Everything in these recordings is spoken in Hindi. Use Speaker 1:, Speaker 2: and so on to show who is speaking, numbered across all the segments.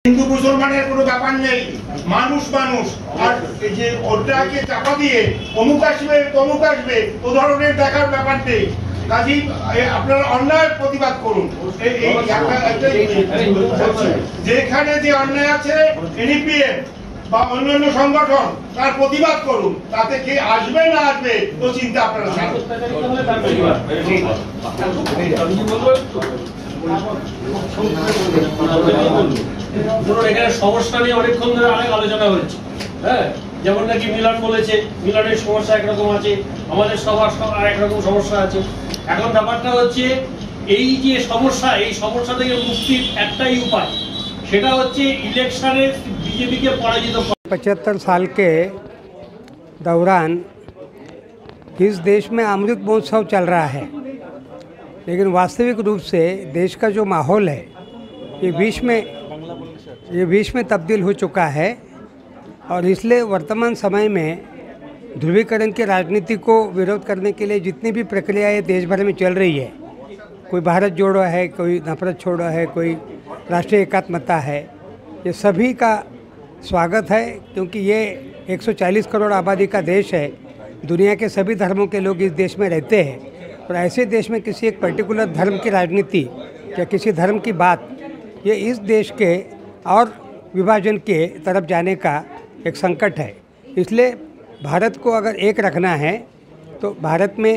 Speaker 1: হিন্দু মুসলমানের কোনো ব্যাপার নেই, মানুষ মানুষ। আর এই যে ওটাকে চাপা দিয়ে অমুক আসবে তমুক আসবে ও ধরনের দেখার ব্যাপার নেই। কাজেই আপনারা অন্যায়ের প্রতিবাদ করুন। যেখানে যে অন্যায় আছে এনপিএম বা অন্যান্য সংগঠন তার প্রতিবাদ করুন, তাতে কে আসবে না আসবে তো চিন্তা আপনারা
Speaker 2: এখানে সমস্যা নিয়ে অনেকক্ষণ ধরে অনেক আলোচনা হচ্ছে। হ্যাঁ, যেমন নাকি মিলন বলেছে মিলনের সমস্যা একরকম আছে, আমাদের সবার আরেক রকম সমস্যা আছে। এখন ব্যাপারটা হচ্ছে এই যে সমস্যা, এই সমস্যা থেকে মুক্তির একটাই উপায়, সেটা হচ্ছে ইলেকশনে बीजेपी के पराजित।
Speaker 3: 75 साल के दौरान इस देश में अमृत महोत्सव चल रहा है, लेकिन वास्तविक रूप से देश का जो माहौल है ये बीच में तब्दील हो चुका है। और इसलिए वर्तमान समय में ध्रुवीकरण की राजनीति को विरोध करने के लिए जितनी भी प्रक्रियाएं देश भर में चल रही है, कोई भारत जोड़ो है, कोई नफरत छोड़ो है, कोई राष्ट्रीय एकात्मता है, ये सभी का स्वागत है। क्योंकि ये 140 करोड़ आबादी का देश है, दुनिया के सभी धर्मों के लोग इस देश में रहते हैं। और ऐसे देश में किसी एक पर्टिकुलर धर्म की राजनीति या किसी धर्म की बात, ये इस देश के और विभाजन के तरफ जाने का एक संकट है। इसलिए भारत को अगर एक रखना है तो भारत में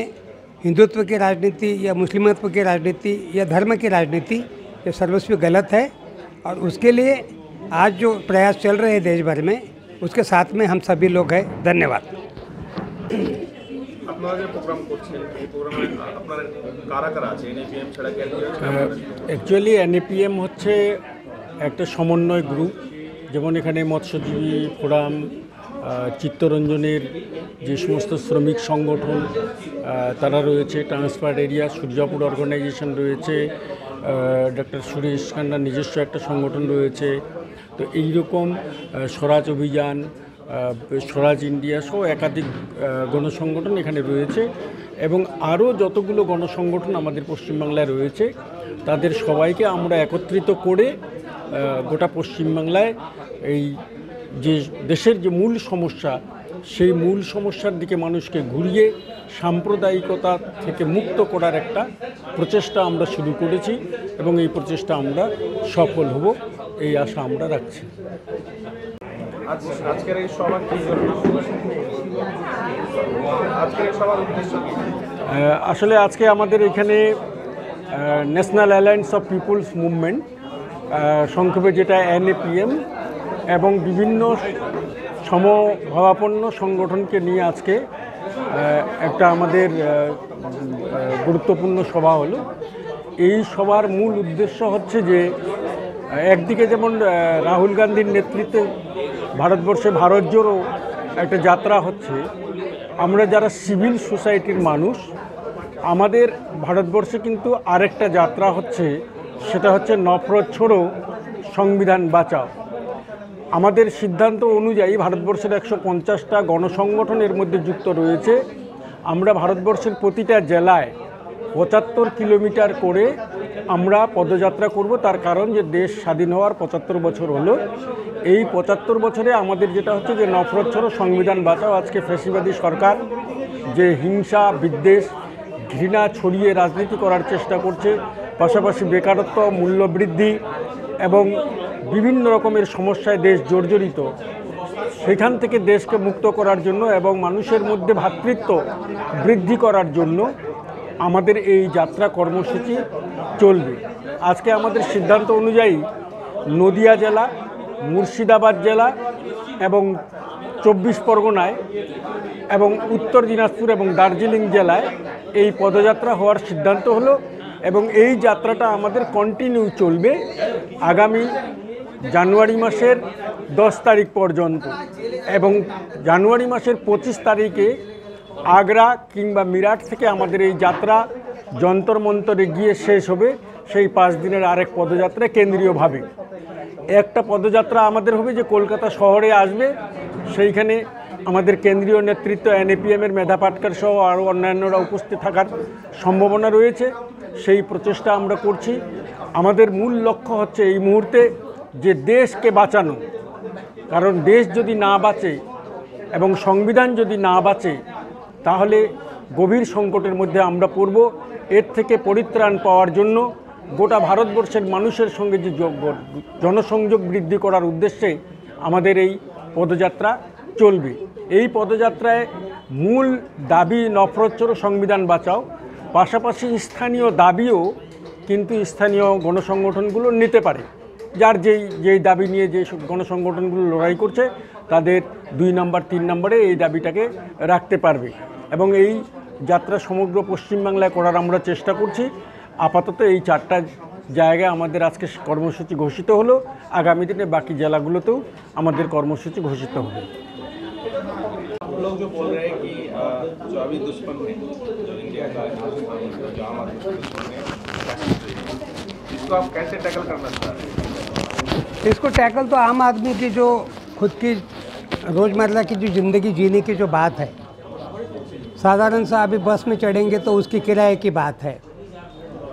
Speaker 3: हिंदुत्व की राजनीति या मुस्लिमत्व की राजनीति या धर्म की राजनीति ये सर्वस्वी गलत है। और उसके लिए आज जो प्रयास चल रहे हैं देश भर में, उसके साथ में हम सभी लोग हैं। धन्यवाद।
Speaker 4: एक्चुअली एनएपीएम হচ্ছে একটা সমন্বয় গ্রুপ, যেমন এখানে মৎস্যজীবী ফোরাম, চিত্তরঞ্জনের যে সমস্ত শ্রমিক সংগঠন তারা রয়েছে, ট্রান্সপার্ট এরিয়া সূর্যাপুর অর্গানাইজেশন রয়েছে, ডক্টর সুরেশ খান্নার নিজস্ব একটা সংগঠন রয়েছে। তো এইরকম স্বরাজ অভিযান, স্বরাজ ইন্ডিয়া সহ একাধিক গণসংগঠন এখানে রয়েছে এবং আরও যতগুলো গণসংগঠন আমাদের পশ্চিমবাংলায় রয়েছে তাদের সবাইকে আমরা একত্রিত করে গোটা পশ্চিমবাংলায় এই যে দেশের যে মূল সমস্যা, সেই মূল সমস্যার দিকে মানুষকে ঘুরিয়ে সাম্প্রদায়িকতা থেকে মুক্ত করার একটা প্রচেষ্টা আমরা শুরু করেছি এবং এই প্রচেষ্টা আমরা সফল হব এই আশা আমরা রাখছি।
Speaker 5: আজকের এই সভা কি জন্য? আজকের এই সভার উদ্দেশ্য কি?
Speaker 4: আসলে আজকে আমাদের এখানে national alliance of people's movement, সংক্ষেপে যেটা এনএপিএম, এবং বিভিন্ন সমভাবাপন্ন সংগঠনকে নিয়ে আজকে একটা আমাদের গুরুত্বপূর্ণ সভা হলো। এই সভার মূল উদ্দেশ্য হচ্ছে যে একদিকে যেমন রাহুল গান্ধীর নেতৃত্বে ভারতবর্ষে ভারত জোড়ো একটা যাত্রা হচ্ছে, আমরা যারা সিভিল সোসাইটির মানুষ, আমাদের ভারতবর্ষে কিন্তু আরেকটা যাত্রা হচ্ছে, সেটা হচ্ছে নফরত ছোড়ো সংবিধান বাঁচাও। আমাদের সিদ্ধান্ত অনুযায়ী ভারতবর্ষের 150টা গণসংগঠনের মধ্যে যুক্ত রয়েছে। আমরা ভারতবর্ষের প্রতিটা জেলায় 75 কিলোমিটার করে আমরা পদযাত্রা করব। তার কারণ যে দেশ স্বাধীন হওয়ার 75 বছর হলো। এই 75 বছরে আমাদের যেটা হচ্ছে যে নফরত ছোড়ো সংবিধান বাঁচাও। আজকে ফ্যাসিবাদী সরকার যে হিংসা, বিদ্বেষ, ঘৃণা ছড়িয়ে রাজনীতি করার চেষ্টা করছে, পাশাপাশি বেকারত্ব, মূল্যবৃদ্ধি এবং বিভিন্ন রকমের সমস্যায় দেশ জর্জরিত, সেখান থেকে দেশকে মুক্ত করার জন্য এবং মানুষের মধ্যে ভ্রাতৃত্ব বৃদ্ধি করার জন্য আমাদের এই যাত্রা কর্মসূচি চলবে। আজকে আমাদের সিদ্ধান্ত অনুযায়ী নদিয়া জেলা, মুর্শিদাবাদ জেলা এবং 24 পরগনায় এবং উত্তর দিনাজপুর এবং দার্জিলিং জেলায় এই পদযাত্রা হওয়ার সিদ্ধান্ত হলো এবং এই যাত্রাটা আমাদের কন্টিনিউ চলবে আগামী জানুয়ারি মাসের 10 তারিখ পর্যন্ত এবং জানুয়ারি মাসের 25 তারিখে আগ্রা কিংবা মিরাট থেকে আমাদের এই যাত্রা যন্তর মন্তরে গিয়ে শেষ হবে। সেই 5 দিনের আরেক পদযাত্রা কেন্দ্রীয়ভাবে একটা পদযাত্রা আমাদের হবে যে কলকাতা শহরে আসবে, সেইখানে আমাদের কেন্দ্রীয় নেতৃত্ব এনএপিএমের মেধা পাটকার সহ আরও অন্যান্যরা উপস্থিত থাকার সম্ভাবনা রয়েছে। সেই প্রচেষ্টা আমরা করছি। আমাদের মূল লক্ষ্য হচ্ছে এই মুহূর্তে যে দেশকে বাঁচানো, কারণ দেশ যদি না বাঁচে এবং সংবিধান যদি না বাঁচে তাহলে গভীর সংকটের মধ্যে আমরা পড়ব। এর থেকে পরিত্রাণ পাওয়ার জন্য গোটা ভারতবর্ষের মানুষের সঙ্গে যে জনসংযোগ বৃদ্ধি করার উদ্দেশ্যে আমাদের এই পদযাত্রা চলবে। এই পদযাত্রায় মূল দাবি নফরত ছাড়ো, সংবিধান বাঁচাও, পাশাপাশি স্থানীয় দাবিও কিন্তু স্থানীয় গণসংগঠনগুলো নিতে পারে। যার যেই দাবি নিয়ে যে গণসংগঠনগুলো লড়াই করছে তাদের 2 নম্বর 3 নম্বরে এই দাবিটাকে রাখতে পারবে। এবং এই যাত্রা সমগ্র পশ্চিমবাংলায় করার আমরা চেষ্টা করছি। আপাতত এই 4টা জায়গায় আমাদের আজকে কর্মসূচি ঘোষিত হলো। আগামী দিনে বাকি জেলাগুলোতেও আমাদের কর্মসূচি ঘোষিত হবে।
Speaker 5: लोग जो बोल रहे हैं कि जो अभी दुश्मन है, जो इंडिया का जो आम आदमी का दुश्मन है, इसको आप कैसे टैकल करना चाह रहे हैं?
Speaker 3: इसको टैकल तो आम आदमी की जो खुद की रोज़मर्रा की जो ज़िंदगी जीने की जो बात है, साधारण सा अभी बस में चढ़ेंगे तो उसकी किराए की बात है,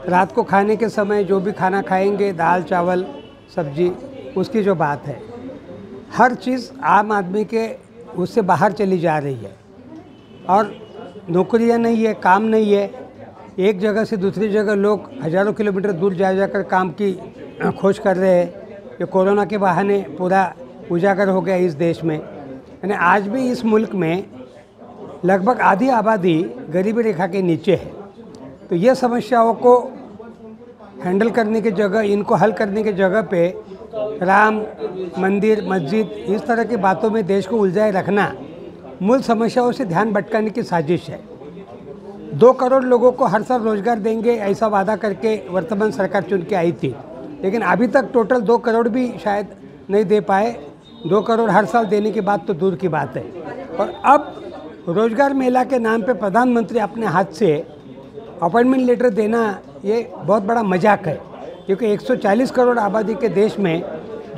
Speaker 3: रात को खाने के समय जो भी खाना खाएंगे दाल चावल सब्जी उसकी जो बात है, हर चीज़ आम आदमी के उससे बाहर चली जा रही है। और नौकरियां नहीं है, काम नहीं है, एक जगह से दूसरी जगह लोग हज़ारों किलोमीटर दूर जा जाकर काम की खोज कर रहे हैं। ये कोरोना के बहाने पूरा उजागर हो गया इस देश में। यानी आज भी इस मुल्क में लगभग आधी आबादी गरीबी रेखा के नीचे है। तो ये समस्याओं को हैंडल करने की जगह, इनको हल करने की जगह पे राम मंदिर मस्जिद इस तरह की बातों में देश को उलझाए रखना मूल समस्याओं से ध्यान भटकाने की साजिश है। 2 करोड़ लोगों को हर साल रोजगार देंगे ऐसा वादा करके वर्तमान सरकार चुन के आई थी, लेकिन अभी तक टोटल 2 करोड़ भी शायद नहीं दे पाए। 2 करोड़ हर साल देने की बात तो दूर की बात है। और अब रोजगार मेला के नाम पे प्रधानमंत्री अपने हाथ से अपॉइंटमेंट लेटर देना ये बहुत बड़ा मजाक है, क्योंकि 140 करोड़ आबादी के देश में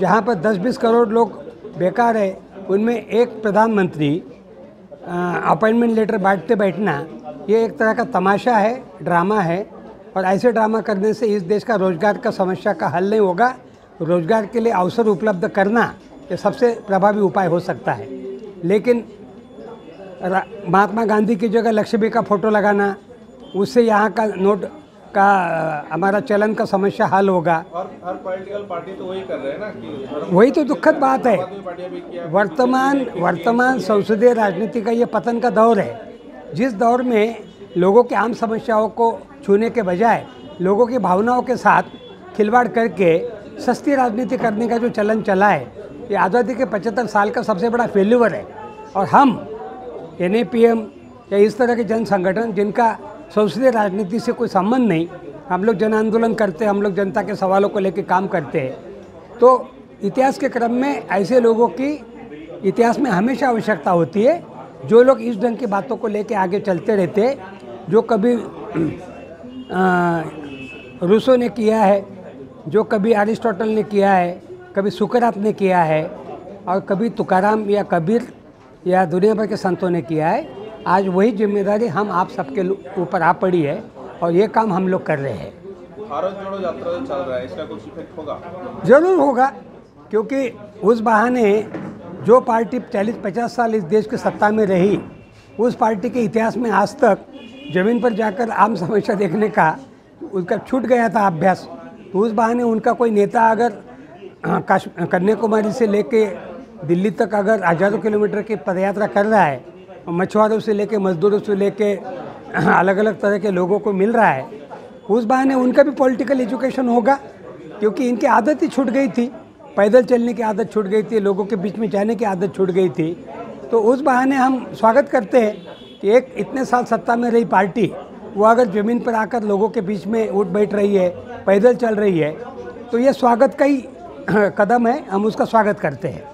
Speaker 3: जहाँ पर 10-20 करोड़ लोग बेकार है, उनमें एक प्रधानमंत्री अपॉइंटमेंट लेटर बांटते बैठना ये एक तरह का तमाशा है, ड्रामा है। और ऐसे ड्रामा करने से इस देश का रोज़गार का समस्या का हल नहीं होगा। रोज़गार के लिए अवसर उपलब्ध करना ये सबसे प्रभावी उपाय हो सकता है। लेकिन महात्मा गांधी की जगह लक्ष्मी का फ़ोटो लगाना, उससे यहाँ का नोट का हमारा चलन का समस्या हल होगा।
Speaker 5: और हर पॉलिटिकल पार्टी तो वही कर रहे हैं ना कि
Speaker 3: वही तो दुखद बात है।
Speaker 5: पार्टियां भी किया।
Speaker 3: वर्तमान संसदीय राजनीति का ये पतन का दौर है, जिस दौर में लोगों की आम समस्याओं को छूने के बजाय लोगों की भावनाओं के साथ खिलवाड़ करके सस्ती राजनीति करने का जो चलन चला है, ये आज़ादी के 75 साल का सबसे बड़ा फेल्यूर है। और हम NAPM या इस तरह के जन संगठन जिनका संसदीय राजनीति से कोई संबंध नहीं, हम लोग जन आंदोलन करते हैं, हम लोग जनता के सवालों को लेकर काम करते हैं। तो इतिहास के क्रम में ऐसे लोगों की इतिहास में हमेशा आवश्यकता होती है, जो लोग इस ढंग की बातों को लेकर आगे चलते रहते हैं। जो कभी रूसो ने किया है, जो कभी अरिस्टोटल ने किया है, कभी सुकरात ने किया है, और कभी तुकाराम या कबीर या दुनिया भर के संतों ने किया है। आज वही जिम्मेदारी हम आप सबके ऊपर आ पड़ी है और ये काम हम लोग कर रहे हैं।
Speaker 5: भारत जोड़ो यात्रा जो चल रहा है, इसका कुछ इफेक्ट होगा?
Speaker 3: ज़रूर होगा, क्योंकि उस बहाने जो पार्टी 40-50 साल इस देश की सत्ता में रही, उस पार्टी के इतिहास में आज तक ज़मीन पर जाकर आम समस्या देखने का उसका छूट गया था अभ्यास। तो उस बहाने उनका कोई नेता अगर कन्याकुमारी से लेके दिल्ली तक अगर हज़ारों किलोमीटर की पदयात्रा कर रहा है, मछुआरों से लेके मजदूरों से लेके अलग अलग तरह के लोगों को मिल रहा है, उस बहाने उनका भी पॉलिटिकल एजुकेशन होगा। क्योंकि इनकी आदत ही छूट गई थी, पैदल चलने की आदत छूट गई थी, लोगों के बीच में जाने की आदत छूट गई थी। तो उस बहाने हम स्वागत करते हैं कि एक इतने साल सत्ता में रही पार्टी वो अगर ज़मीन पर आकर लोगों के बीच में उठ बैठ रही है, पैदल चल रही है, तो ये स्वागत का ही कदम है, हम उसका स्वागत करते हैं।